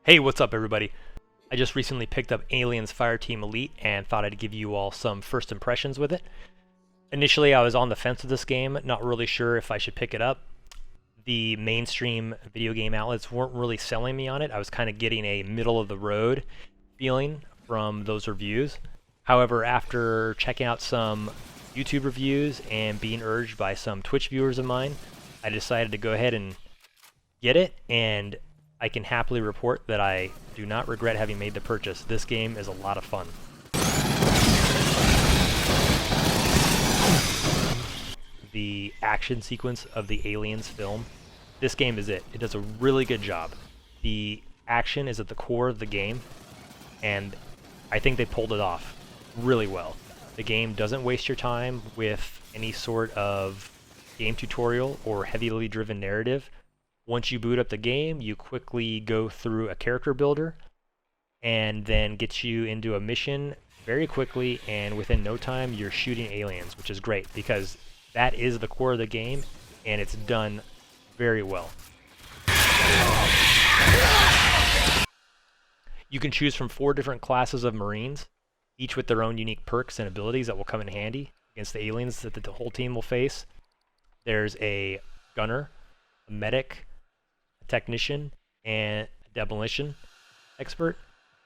Hey, what's up everybody? I just recently picked up Aliens Fireteam Elite and thought I'd give you all some first impressions with it. Initially I was on the fence with this game, not really sure if I should pick it up. The mainstream video game outlets weren't really selling me on it. I was kind of getting a middle of the road feeling from those reviews. However, after checking out some YouTube reviews and being urged by some Twitch viewers of mine, I decided to go ahead and get it, and I can happily report that I do not regret having made the purchase. This game is a lot of fun. The action sequence of the Aliens film, this game is it. It does a really good job. The action is at the core of the game, and I think they pulled it off really well. The game doesn't waste your time with any sort of game tutorial or heavily driven narrative. Once you boot up the game, you quickly go through a character builder and then gets you into a mission very quickly, and within no time you're shooting aliens, which is great because that is the core of the game and it's done very well. You can choose from 4 different classes of Marines, each with their own unique perks and abilities that will come in handy against the aliens that the whole team will face. There's a gunner, a medic, technician, and a demolition expert,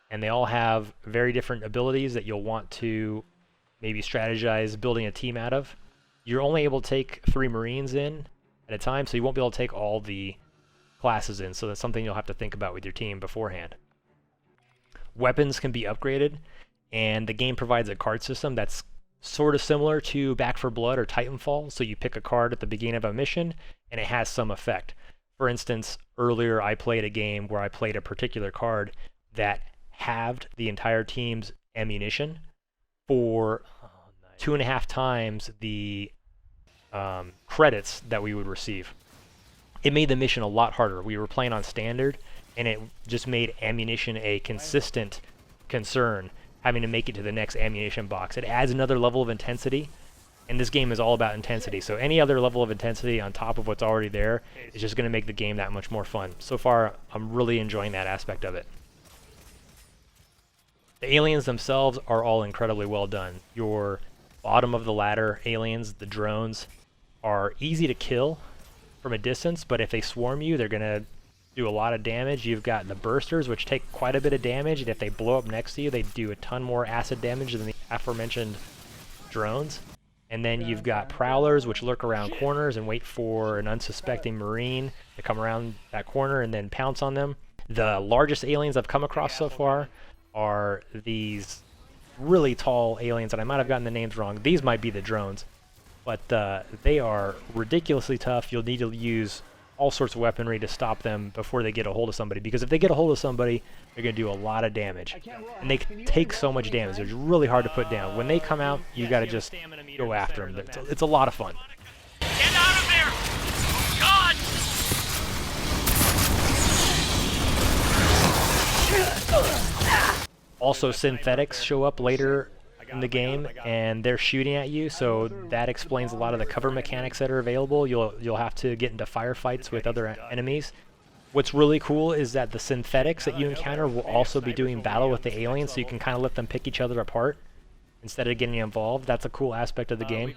and they all have very different abilities that you'll want to maybe strategize building a team out of. You're only able to take 3 Marines in at a time, so you won't be able to take all the classes in, so that's something you'll have to think about with your team beforehand. Weapons can be upgraded, and the game provides a card system that's sort of similar to Back 4 Blood or Titanfall, so you pick a card at the beginning of a mission and it has some effect. For instance, earlier I played a game where I played a particular card that halved the entire team's ammunition for 2.5 times the credits that we would receive. It made the mission a lot harder. We were playing on standard, and it just made ammunition a consistent concern, having to make it to the next ammunition box. It adds another level of intensity. And this game is all about intensity, so any other level of intensity on top of what's already there is just going to make the game that much more fun. So far, I'm really enjoying that aspect of it. The aliens themselves are all incredibly well done. Your bottom of the ladder aliens, the drones, are easy to kill from a distance, but if they swarm you, they're going to do a lot of damage. You've got the bursters, which take quite a bit of damage, and if they blow up next to you, they do a ton more acid damage than the aforementioned drones. And then you've got prowlers, which lurk around corners and wait for an unsuspecting Marine to come around that corner and then pounce on them. The largest aliens I've come across so far are these really tall aliens, and I might have gotten the names wrong. These might be the drones, but they are ridiculously tough. You'll need to use all sorts of weaponry to stop them before they get a hold of somebody, because if they get a hold of somebody, they're going to do a lot of damage. And they take so much damage. They're really hard to put down. When they come out, you got to just go after them. It's a lot of fun. Get out of there! God! Also, synthetics show up later in the game, and they're shooting at you, so that explains a lot of the cover mechanics that are available. You'll have to get into firefights with other enemies. What's really cool is that the synthetics that you encounter will also be doing battle with the aliens, so you can kind of let them pick each other apart instead of getting involved. That's a cool aspect of the game.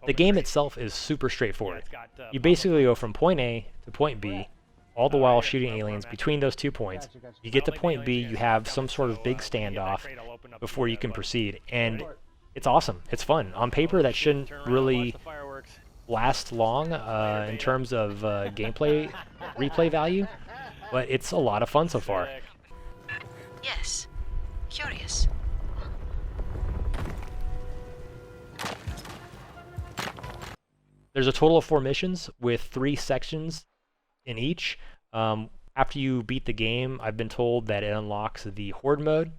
The game itself is super straightforward. You basically go from point A to point B, all the while shooting aliens between those 2 points. You get to point B, you have some sort of big standoff before you can proceed, and it's awesome. It's fun. On paper, that shouldn't really last long in terms of gameplay replay value, but it's a lot of fun so far. Yes. Curious. There's a total of 4 missions with 3 sections in each. After you beat the game, I've been told that it unlocks the Horde mode,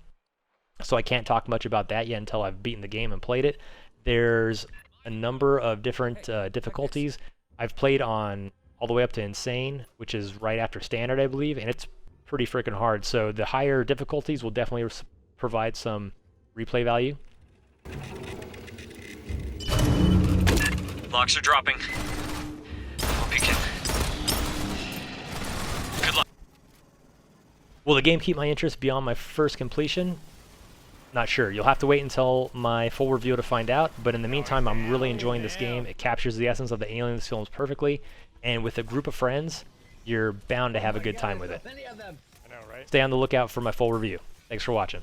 so I can't talk much about that yet until I've beaten the game and played it. There's a number of different difficulties. I've played on all the way up to Insane, which is right after Standard, I believe, and it's pretty freaking hard. So the higher difficulties will definitely provide some replay value. Locks are dropping. Hope you can. Good luck. Will the game keep my interest beyond my first completion? Not sure. You'll have to wait until my full review to find out, but in the meantime, I'm really enjoying this game. It captures the essence of the Aliens films perfectly, and with a group of friends, you're bound to have a good time with it. Many of them. I know, right? Stay on the lookout for my full review. Thanks for watching.